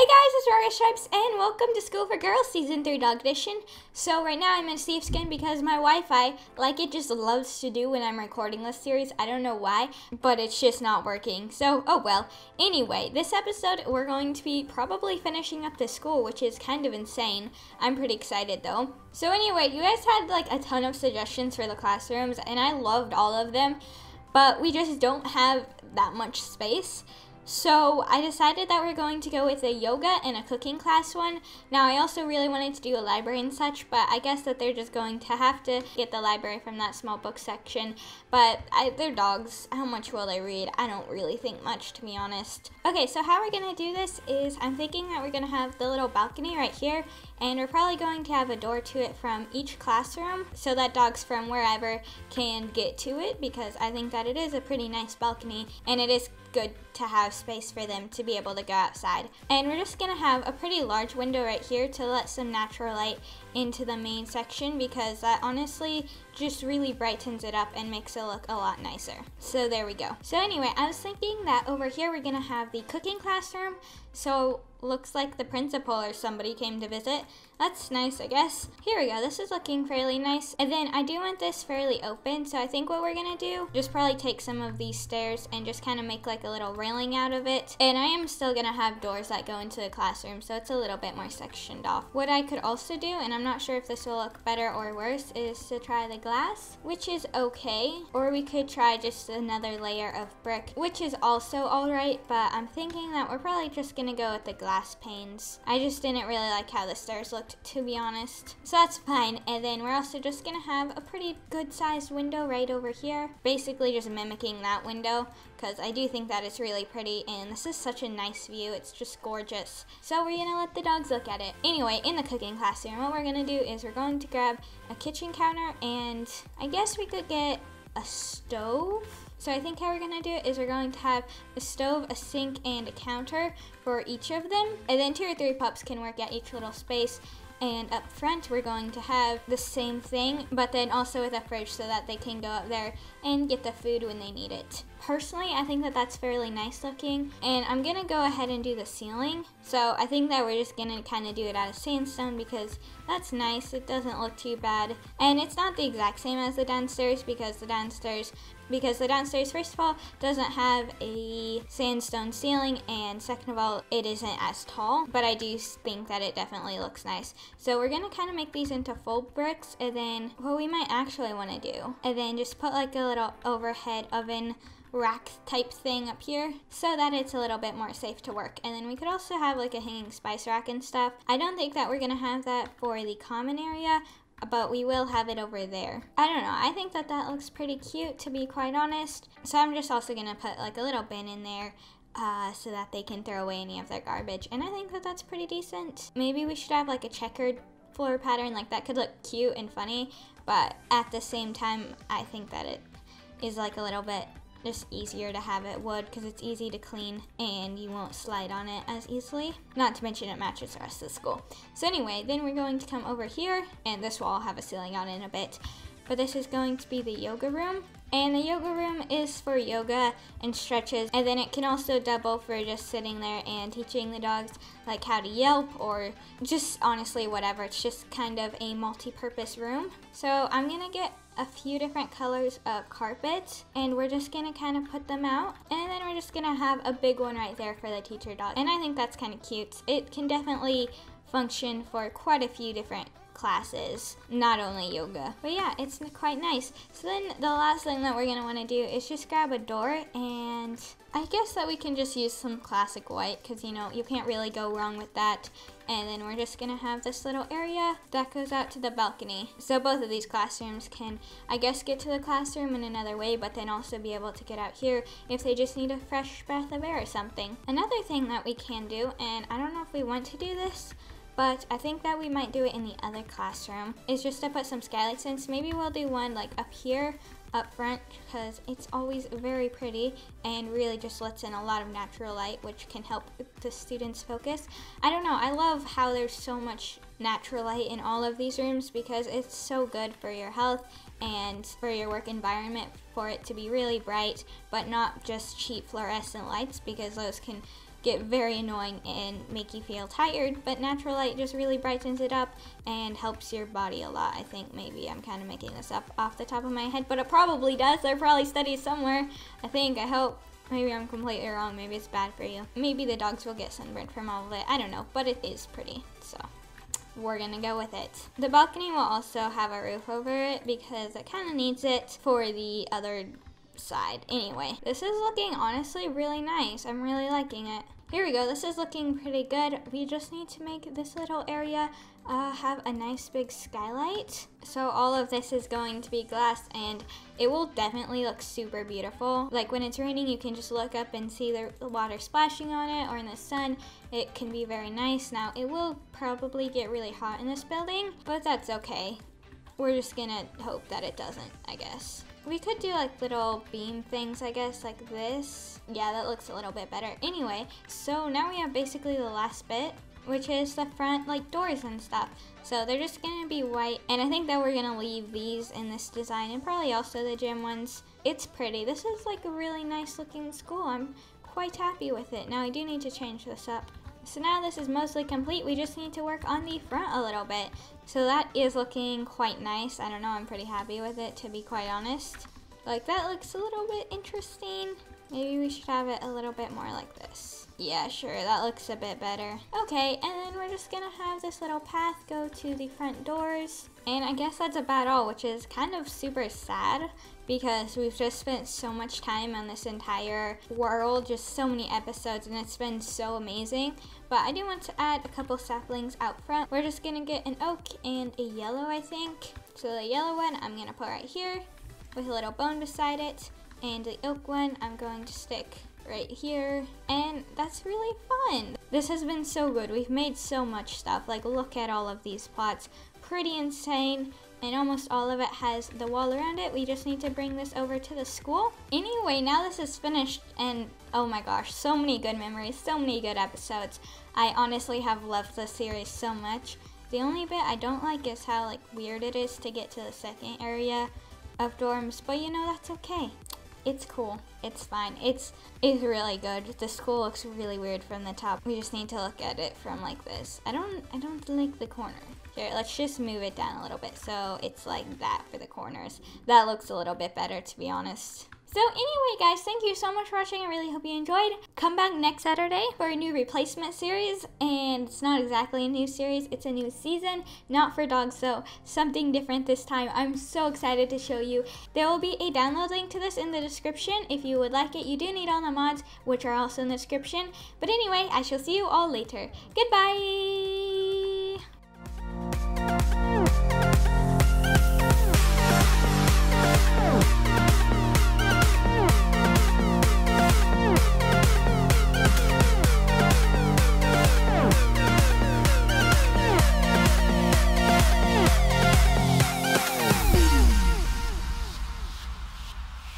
Hey guys, it's Doggy Styles and welcome to School for Girls Season 3 Dog Edition. So right now I'm in sheepskin because my Wi-Fi, like it just loves to do when I'm recording this series. I don't know why, but it's just not working. So, oh well. Anyway, this episode we're going to be probably finishing up the school, which is kind of insane. I'm pretty excited though. So anyway, you guys had like a ton of suggestions for the classrooms and I loved all of them, but we just don't have that much space. So I decided that we're going to go with a yoga and a cooking class one. Now I also really wanted to do a library and such, but I guess that they're just going to have to get the library from that small book section. But they're dogs. How much will they read? I don't really think much, to be honest. Okay, so how we're going to do this is I'm thinking that we're going to have the little balcony right here, and we're probably going to have a door to it from each classroom so that dogs from wherever can get to it, because I think that it is a pretty nice balcony and it is good to have space for them to be able to go outside. And we're just gonna have a pretty large window right here to let some natural light into the main section, because that honestly just really brightens it up and makes it look a lot nicer. So there we go. So anyway, I was thinking that over here we're gonna have the cooking classroom. So looks like the principal or somebody came to visit. That's nice, I guess. Here we go. This is looking fairly nice. And then I do want this fairly open, so I think what we're gonna do, just probably take some of these stairs and just kind of make like a little railing out of it. And I am still gonna have doors that go into the classroom, so it's a little bit more sectioned off. What I could also do, and I'm not sure if this will look better or worse, is to try the glass, which is okay. Or we could try just another layer of brick, which is also alright, but I'm thinking that we're probably just gonna go with the glass panes. I just didn't really like how the stairs looked, to be honest. So that's fine. And then we're also just gonna have a pretty good sized window right over here, basically just mimicking that window, because I do think that it's really pretty and this is such a nice view. It's just gorgeous. So we're gonna let the dogs look at it. Anyway, in the cooking classroom, what we're gonna do is we're going to grab a kitchen counter, and I guess we could get a stove. So I think how we're gonna do it is we're going to have a stove, a sink, and a counter for each of them. And then 2 or 3 pups can work at each little space. And up front, we're going to have the same thing, but then also with a fridge so that they can go up there and get the food when they need it. Personally, I think that that's fairly nice looking, and I'm gonna go ahead and do the ceiling. So I think that we're just gonna kind of do it out of sandstone because that's nice. It doesn't look too bad, and it's not the exact same as the downstairs because the downstairs, first of all, doesn't have a sandstone ceiling, and second of all, it isn't as tall, but I do think that it definitely looks nice. So we're gonna kind of make these into full bricks, and then what we might actually want to do, and then just put like a little overhead oven rack type thing up here so that it's a little bit more safe to work. And then we could also have like a hanging spice rack and stuff. I don't think that we're gonna have that for the common area, but we will have it over there. I don't know, I think that that looks pretty cute, to be quite honest. So I'm just also gonna put like a little bin in there so that they can throw away any of their garbage, and I think that that's pretty decent. Maybe we should have like a checkered floor pattern, like that could look cute and funny, but at the same time I think that it is like a little bit just easier to have it wood because it's easy to clean and you won't slide on it as easily. Not to mention it matches the rest of the school. So anyway, then we're going to come over here, and this will all have a ceiling on it in a bit. But this is going to be the yoga room. And the yoga room is for yoga and stretches, and then it can also double for just sitting there and teaching the dogs like how to yelp or just honestly whatever. It's just kind of a multi-purpose room. So I'm gonna get a few different colors of carpet, and we're just gonna kind of put them out, and then we're just gonna have a big one right there for the teacher dog, and I think that's kind of cute. It can definitely function for quite a few different classes, not only yoga. But yeah, it's quite nice. So then the last thing that we're gonna want to do is just grab a door, and I guess that we can just use some classic white because, you know, you can't really go wrong with that. And then we're just gonna have this little area that goes out to the balcony. So both of these classrooms can, I guess, get to the classroom in another way, but then also be able to get out here if they just need a fresh breath of air or something. Another thing that we can do, and I don't know if we want to do this, but I think that we might do it in the other classroom, is just to put some skylights in. So maybe we'll do one like up here, up front, because it's always very pretty and really just lets in a lot of natural light, which can help the students focus. I don't know, I love how there's so much natural light in all of these rooms because it's so good for your health and for your work environment, for it to be really bright, but not just cheap fluorescent lights, because those can get very annoying and make you feel tired, but natural light just really brightens it up and helps your body a lot. I think maybe I'm kind of making this up off the top of my head, but it probably does. There are probably studies somewhere. I hope. Maybe I'm completely wrong. Maybe it's bad for you. Maybe the dogs will get sunburned from all of it. I don't know, but it is pretty, so we're gonna go with it. The balcony will also have a roof over it because it kind of needs it for the other side. Anyway, this is looking honestly really nice. I'm really liking it. Here we go. This is looking pretty good. We just need to make this little area have a nice big skylight. So all of this is going to be glass and it will definitely look super beautiful. Like when it's raining, you can just look up and see the water splashing on it, or in the sun, it can be very nice. Now it will probably get really hot in this building, but that's okay. We're just gonna hope that it doesn't, I guess. We could do like little beam things, I guess, like this. Yeah, that looks a little bit better. Anyway, so now we have basically the last bit, which is the front like doors and stuff. So they're just gonna be white, and I think that we're gonna leave these in this design and probably also the gym ones. It's pretty. This is like a really nice looking school. I'm quite happy with it. Now I do need to change this up. So now this is mostly complete. We just need to work on the front a little bit. So that is looking quite nice. I don't know, I'm pretty happy with it, to be quite honest. Like that looks a little bit interesting. Maybe we should have it a little bit more like this. Yeah, sure, that looks a bit better. Okay, and then we're just gonna have this little path go to the front doors. And I guess that's about all, which is kind of super sad because we've just spent so much time on this entire world, just so many episodes, and it's been so amazing. But I do want to add a couple saplings out front. We're just gonna get an oak and a yellow, I think. So the yellow one I'm gonna put right here with a little bone beside it, and the oak one I'm going to stick right here, and that's really fun. This has been so good. We've made so much stuff. Like, look at all of these plots. Pretty insane, and almost all of it has the wall around it. We just need to bring this over to the school. Anyway, now this is finished, and oh my gosh, so many good memories, so many good episodes. I honestly have loved this series so much. The only bit I don't like is how like weird it is to get to the second area of dorms, but you know, that's okay. It's cool. It's fine. It's really good. The school looks really weird from the top. We just need to look at it from like this. I don't like the corner. Here, let's just move it down a little bit so it's like that for the corners. That looks a little bit better, to be honest. So anyway, guys, thank you so much for watching. I really hope you enjoyed. Come back next Saturday for a new replacement series, and it's not exactly a new series, it's a new season, not for dogs, so something different this time. I'm so excited to show you. There will be a download link to this in the description if you would like it. You do need all the mods, which are also in the description. But anyway, I shall see you all later. Goodbye!